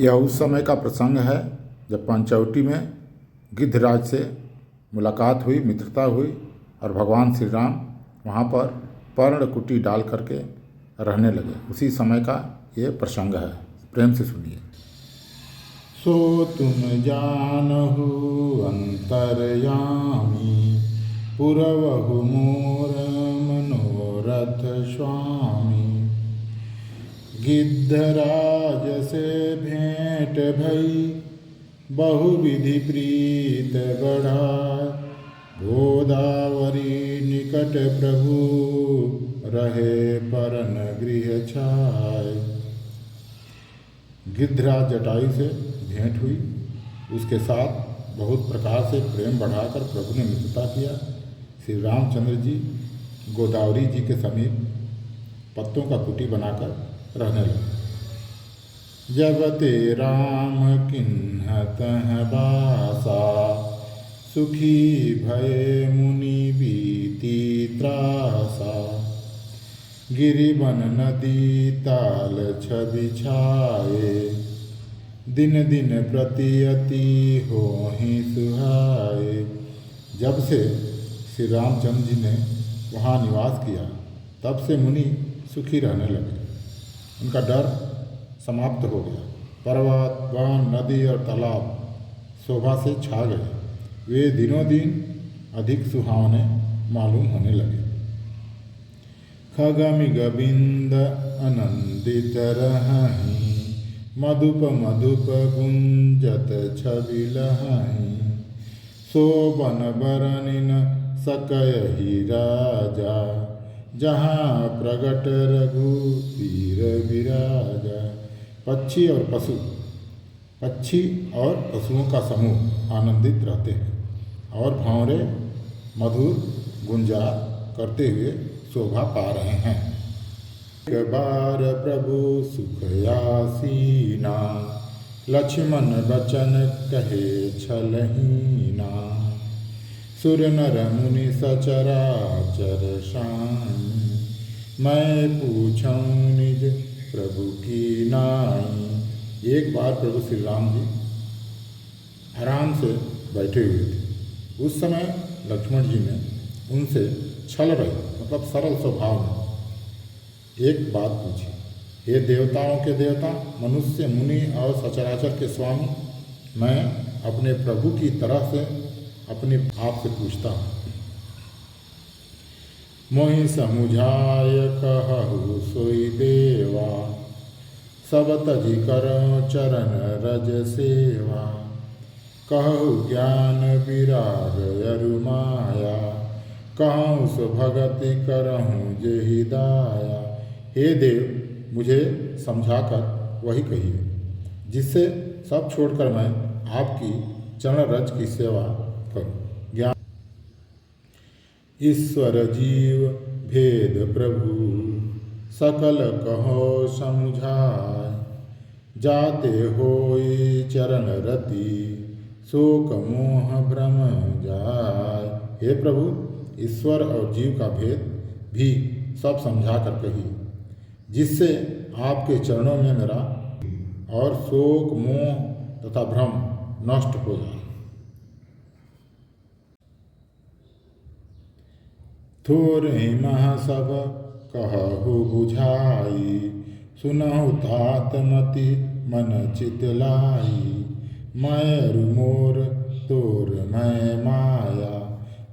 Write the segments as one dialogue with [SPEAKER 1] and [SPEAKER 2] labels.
[SPEAKER 1] यह उस समय का प्रसंग है जब पंचवटी में गिद्धराज से मुलाकात हुई, मित्रता हुई और भगवान श्री राम वहाँ पर पर्णकुटी डाल करके रहने लगे। उसी समय का ये प्रसंग है, प्रेम से सुनिए।
[SPEAKER 2] सो तुम जानहु अंतरयामी, पुरवहु मोर मनोरथ स्वामी। गिद्धराज से भेंट भई, बहुविधि प्रीत बढ़ाय। गोदावरी निकट प्रभु, रहे परन गृह छाय। गिद्धराज जटायु से भेंट हुई, उसके साथ बहुत प्रकार से प्रेम बढ़ाकर प्रभु ने मित्रता किया। श्री रामचंद्र जी गोदावरी जी के समीप पत्तों का कुटी बनाकर रहने लगे। जब ते राम किन्हत बासा, सुखी भय मुनि बीती त्रासा। गिरिवन नदी ताल छवि छाए, दिन दिन प्रति अति होहि सुहाए। जब से श्री रामचंद्र जी ने वहाँ निवास किया, तब से मुनि सुखी रहने लगे। उनका डर समाप्त हो गया। पर्वत, वन, नदी और तालाब शोभा से छा गए। वे दिनों दिन अधिक सुहावने मालूम होने लगे। खगमिग बिंद आनंदित रहहि, मधुप मधुप गुंजत छवि लहहि। शोभन बरनिन सकयहि राजा, जहाँ प्रगट रघुवीर विराजा। पक्षी और पशुओं का समूह आनंदित रहते हैं और भंवरे मधुर गुंजार करते हुए शोभा पा रहे हैं। एक बार प्रभु सुख आसीना, लक्ष्मण बचन कहे छलहीना। सुर नर मुनि सचराचर शाई, मैं पूछऊं निज प्रभु की नाई। एक बार प्रभु श्री राम जी आराम से बैठे हुए थे। उस समय लक्ष्मण जी ने उनसे छल रही, मतलब सरल स्वभाव में एक बात पूछी। हे देवताओं के देवता, मनुष्य, मुनि और सचराचर के स्वामी, मैं अपने प्रभु की तरह से अपने आप से पूछता हूँ। मोहि समुझाय कहु सोई देवा, सब तजि करो चरण रज सेवा। कहु ज्ञान विराग अरु माया, कहूँ सो भगति करहूँ जेहि दाया। हे देव, मुझे समझाकर वही कहिए जिससे सब छोड़कर मैं आपकी चरण रज की सेवा करूँ। ज्ञान ईश्वर जीव भेद प्रभु, सकल कहो समुझाय। जाते होई चरण रति, शोक मोह भ्रम जाय। हे प्रभु, ईश्वर और जीव का भेद भी सब समझा कर कहिए, जिससे आपके चरणों में मेरा और शोक, मोह तथा भ्रम नष्ट हो जाए। थोरहि मह सब कहु बुझाई, सुनहु तात मति मन चित लाई। मैं अरु मोर तोर मैं माया,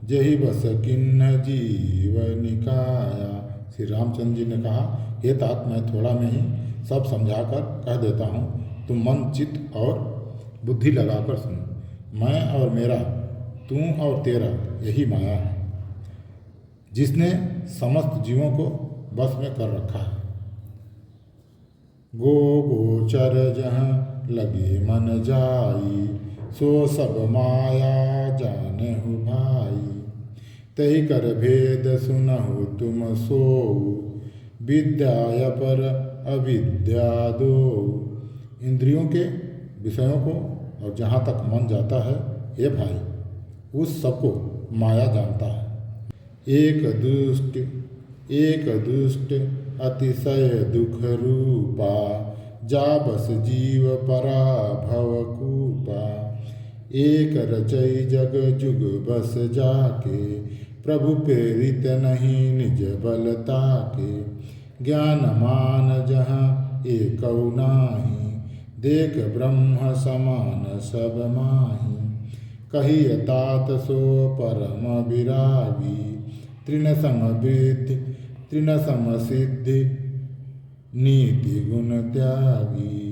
[SPEAKER 2] जही बस किन्न जीव निकाया। श्री रामचंद्र जी ने कहा, हे तात, मैं थोड़ा में ही सब समझाकर कह देता हूँ, तुम मन, चित्त और बुद्धि लगाकर सुनो। मैं और मेरा, तू और तेरा, यही माया है जिसने समस्त जीवों को बस में कर रखा है। गोचर जहाँ लगे मन जाई, सो सब माया जानहु भाई। तही कर भेद सुनहु तुम सोऊ, विद्या पर अविद्या दो। इंद्रियों के विषयों को और जहाँ तक मन जाता है, हे भाई, उस सबको माया जानता है। एक दुष्ट अतिशय दुख रूपा, जा बस जीव पराभव कूपा। एक रचई जग जुग बस जाके, प्रभु प्रेरित नहीं निज बलता के। ज्ञान मान जहाँ एकौ नाही, देख ब्रह्म समान सब माही। कहिय तात सो परम विरागी, तृण समवृद्धि तृण समसिद्धि नीति गुण त्यागी।